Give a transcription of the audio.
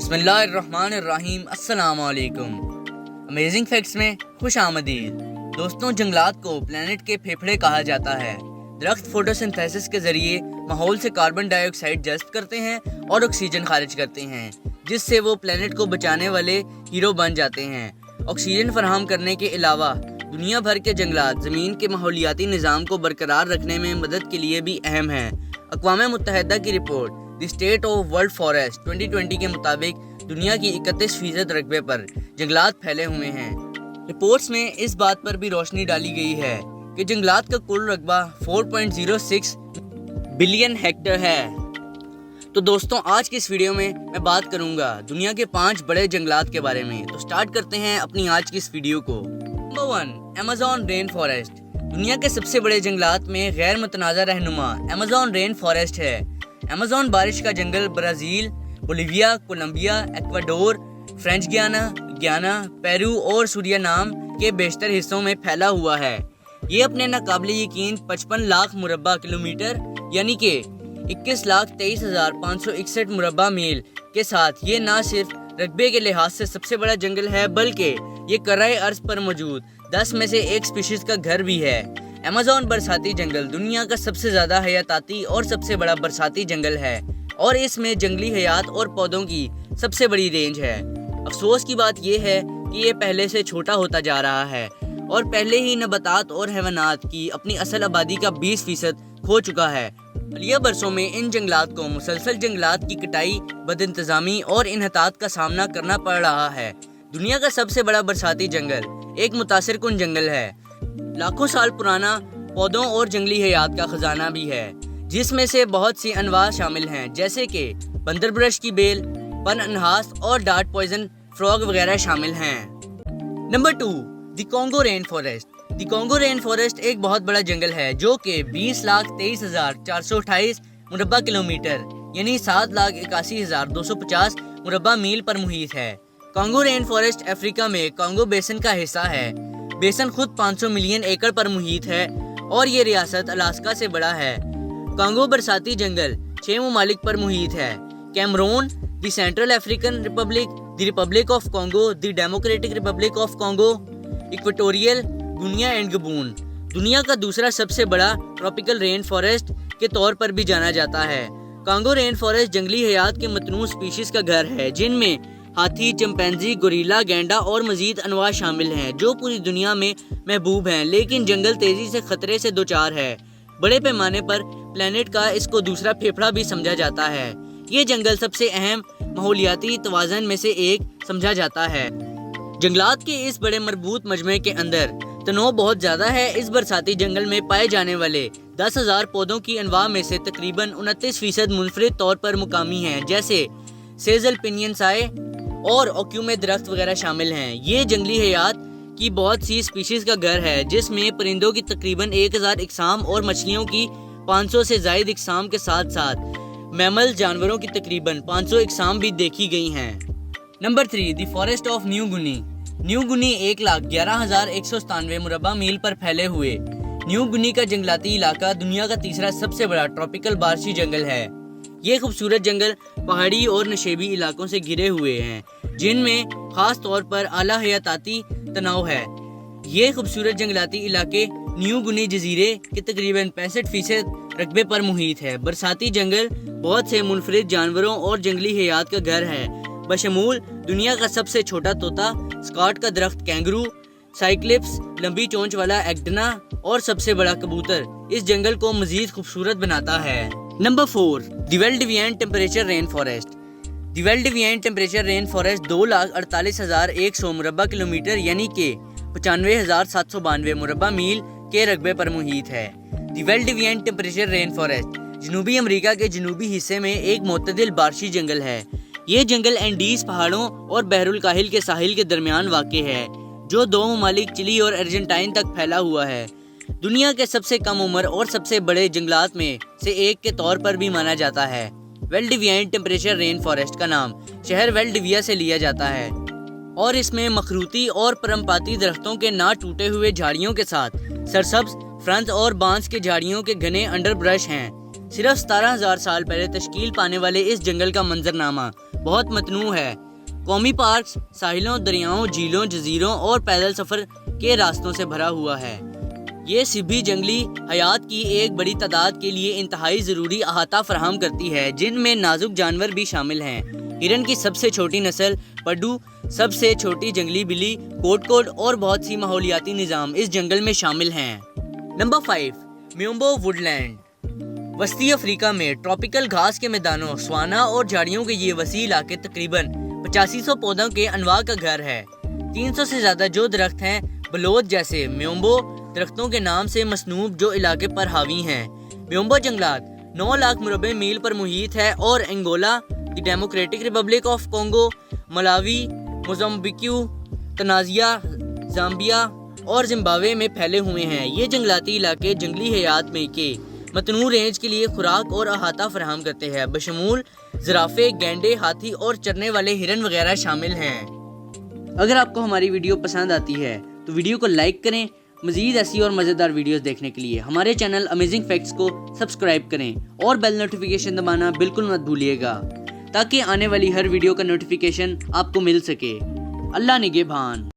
بسم اللہ الرحمن الرحیم۔ السلام علیکم۔ امیزنگ فیکٹس میں خوش آمدید دوستوں۔ جنگلات کو پلانٹ کے پھیپھڑے کہا جاتا ہے۔ درخت فوٹوسنتھیسس کے ذریعے ماحول سے کاربن ڈائی آکسائیڈ جذب کرتے ہیں اور آکسیجن خارج کرتے ہیں، جس سے وہ پلانٹ کو بچانے والے ہیرو بن جاتے ہیں۔ آکسیجن فراہم کرنے کے علاوہ دنیا بھر کے جنگلات زمین کے ماحولیاتی نظام کو برقرار رکھنے میں مدد کے لیے بھی اہم ہیں۔ اقوام متحدہ کی report the state of world forest 2020 کے مطابق دنیا کی 31% رقبے پر جنگلات پھیلے ہوئے ہیں۔ رپورٹس میں اس بات پر بھی روشنی ڈالی گئی ہے کہ جنگلات کا کل رقبہ 4.06 بلین ہیکٹر ہے۔ تو دوستوں، آج کی اس ویڈیو میں بات کروں گا دنیا کے 5 بڑے جنگلات کے بارے میں۔ تو سٹارٹ کرتے ہیں اپنی آج کی اس ویڈیو کو۔ Number 1، Amazon rain forest. دنیا کے سب سے بڑے جنگلات میں غیر متنازع رہنما ایمیزون رین فارسٹ ہے۔ ایمیزون بارش کا جنگل Brazil, Bolivia, Colombia, Ecuador, French Guiana, Peru اور سورینام کے بیشتر حصوں میں پھیلا ہوا ہے۔ یہ اپنے ناقابل یقین 55 لاکھ مربع کلومیٹر یعنی کہ 21,23,561 مربع میل کے ساتھ یہ نہ صرف رقبے کے لحاظ سے سب سے بڑا جنگل ہے، بلکہ یہ کرۂ ارض پر موجود 10 میں سے ایک سپیشیز کا گھر بھی ہے۔ ایمیزون برساتی جنگل دنیا کا سب سے زیادہ حیاتاتی اور سب سے بڑا برساتی جنگل ہے، اور اس میں جنگلی حیات اور پودوں کی سب سے بڑی رینج ہے۔ افسوس کی بات یہ ہے کہ یہ پہلے سے چھوٹا ہوتا جا رہا ہے اور پہلے ہی نباتات اور حیوانات کی اپنی اصل آبادی کا 20% کھو چکا ہے۔ حالیہ برسوں میں ان جنگلات کو مسلسل جنگلات کی کٹائی، بد انتظامی اور انحطاط کا سامنا کرنا پڑ رہا ہے۔ دنیا کا سب سے بڑا برساتی جنگل ایک متاثر کن جنگل ہے، لاکھوں سال پرانا پودوں اور جنگلی حیات کا خزانہ بھی ہے، جس میں سے بہت سی انواع شامل ہیں، جیسے کہ بندر برش کی بیل، پن انہاس اور ڈارٹ پوائزن فراگ وغیرہ شامل ہیں۔ نمبر 2، دی کانگو رین فارسٹ۔ دی کانگو رین فارسٹ ایک بہت بڑا جنگل ہے جو کہ 20,23,428 مربع کلومیٹر یعنی 7,81,250 مربع میل پر محیط ہے۔ کانگو رین فارسٹ افریقہ میں کانگو بیسن کا حصہ ہے۔ بیسن خود 500 ملین ایکڑ پر محیط ہے اور یہ ریاست الاسکا سے بڑا ہے۔ کانگو برساتی جنگل 6 ممالک پر محیط ہے: Cameroon, the Central African Republic, the Republic of Congo, the Democratic Republic of Congo, Equatorial Guinea and Gabon. دنیا کا دوسرا سب سے بڑا ٹراپیکل رین فارسٹ کے طور پر بھی جانا جاتا ہے۔ کانگو رین فارسٹ جنگلی حیات کے متنوع سپیشیز کا گھر ہے، جن میں ہاتھی، چمپینزی، گوریلا، گینڈا اور مزید انواع شامل ہیں جو پوری دنیا میں محبوب ہیں، لیکن جنگل تیزی سے خطرے سے دوچار ہے۔ بڑے پیمانے پر پلانٹ کا اس کو دوسرا پھیپھڑا بھی سمجھا جاتا ہے۔ یہ جنگل سب سے اہم ماحولیاتی توازن میں سے ایک سمجھا جاتا ہے۔ جنگلات کے اس بڑے مربوط مجموعے کے اندر تنوع بہت زیادہ ہے۔ اس برساتی جنگل میں پائے جانے والے 10,000 پودوں کی انواع میں سے تقریباً 29% منفرد طور پر مقامی ہیں، جیسے سیزل پینین سائے اور اوکیومے درخت وغیرہ شامل ہیں۔ یہ جنگلی حیات کی بہت سی سپیشیز کا گھر ہے، جس میں پرندوں کی تقریباً 1,000 اقسام اور مچھلیوں کی 500 سے زائد اقسام کے ساتھ ساتھ میمل جانوروں کی تقریباً 500 اقسام بھی دیکھی گئی ہیں۔ Number 3، the forest of New Guinea. New Guinea 1,11,197 مربع میل پر پھیلے ہوئے نیو گنی کا جنگلاتی علاقہ دنیا کا تیسرا سب سے بڑا ٹراپیکل بارشی جنگل ہے۔ یہ خوبصورت جنگل پہاڑی اور نشیبی علاقوں سے گھرے ہوئے ہیں، جن میں خاص طور پر اعلیٰ حیاتاتی تنوع ہے۔ یہ خوبصورت جنگلاتی علاقے نیو گنی جزیرے کے تقریباً 65% رقبے پر محیط ہے۔ برساتی جنگل بہت سے منفرد جانوروں اور جنگلی حیات کا گھر ہے، بشمول دنیا کا سب سے چھوٹا طوطا، اسکاٹ کا درخت کینگرو، سائیکلپس، لمبی چونچ والا ایگڈنا اور سب سے بڑا کبوتر۔ اس جنگل کو مزید خوبصورت بناتا ہے۔ نمبر 4، دی ویلڈیوین ٹیمپریچر رین فارسٹ۔ دی ویلڈیوین ٹیمپریچر رین فارسٹ 2,48,100 مربع کلومیٹر یعنی کہ 95,792 مربع میل کے رقبے پر محیط ہے۔ دی ویلڈیوین ٹیمپریچر رین فارسٹ جنوبی امریکہ کے جنوبی حصے میں ایک معتدل بارشی جنگل ہے۔ یہ جنگل اینڈیز پہاڑوں اور بحر الکاہل کے ساحل کے درمیان واقع ہے، جو 2 ممالک چلی اور ارجنٹائن تک پھیلا ہوا ہے۔ دنیا کے سب سے کم عمر اور سب سے بڑے جنگلات میں سے ایک کے طور پر بھی مانا جاتا ہے۔ ویلڈیوین ٹیمپریچر رین فارسٹ کا نام شہر ویلڈیویا سے لیا جاتا ہے، اور اس میں مخروطی اور پرمپاتی درختوں کے نہ ٹوٹے ہوئے جھاڑیوں کے ساتھ سرسبز فرنز اور بانس کے جھاڑیوں کے گھنے انڈر برش ہیں۔ صرف 17,000 سال پہلے تشکیل پانے والے اس جنگل کا منظرنامہ بہت متنوع ہے۔ قومی پارکس ساحلوں، دریاؤں، جھیلوں، جزیروں اور پیدل سفر کے راستوں سے بھرا ہوا ہے۔ یہ سبھی جنگلی حیات کی ایک بڑی تعداد کے لیے انتہائی ضروری احاطہ فراہم کرتی ہے، جن میں نازک جانور بھی شامل ہیں۔ ہرن کی سب سے چھوٹی نسل پڈو، سب سے چھوٹی جنگلی بلی کوٹ اور بہت سی ماحولیاتی نظام اس جنگل میں شامل ہیں۔ Number 5، Miombo woodland. وسطی افریقہ میں ٹراپیکل گھاس کے میدانوں، سوانا اور جھاڑیوں کے یہ وسیع علاقے تقریباً 8500 پودوں کے انواع کا گھر ہے۔ 300 سے زیادہ جو درخت ہیں بلوت جیسے میومبو درختوں کے نام سے مصنوب جو علاقے پر حاوی ہیں۔ میومبو جنگلات 9 لاکھ مربع میل پر محیط ہے اور Angola, the Democratic Republic of Congo, Malawi, Mozambique, Tanzania, Zambia اور زمبابوے میں پھیلے ہوئے ہیں۔ یہ جنگلاتی علاقے جنگلی حیات میں کے متنوع رینج کے لیے خوراک اور احاطہ فراہم کرتے ہیں، بشمول زرافے، گینڈے، ہاتھی اور چرنے والے ہرن وغیرہ شامل ہیں۔ اگر آپ کو ہماری ویڈیو پسند آتی ہے تو ویڈیو کو لائک کریں۔ مزید ایسی اور مزیدار ویڈیوز دیکھنے کے لیے ہمارے چینل امیزنگ فیکٹس کو سبسکرائب کریں اور بیل نوٹیفیکیشن دبانا بالکل مت بھولیے گا تاکہ آنے والی ہر ویڈیو کا نوٹیفیکیشن آپ کو مل سکے۔ اللہ نگہبان۔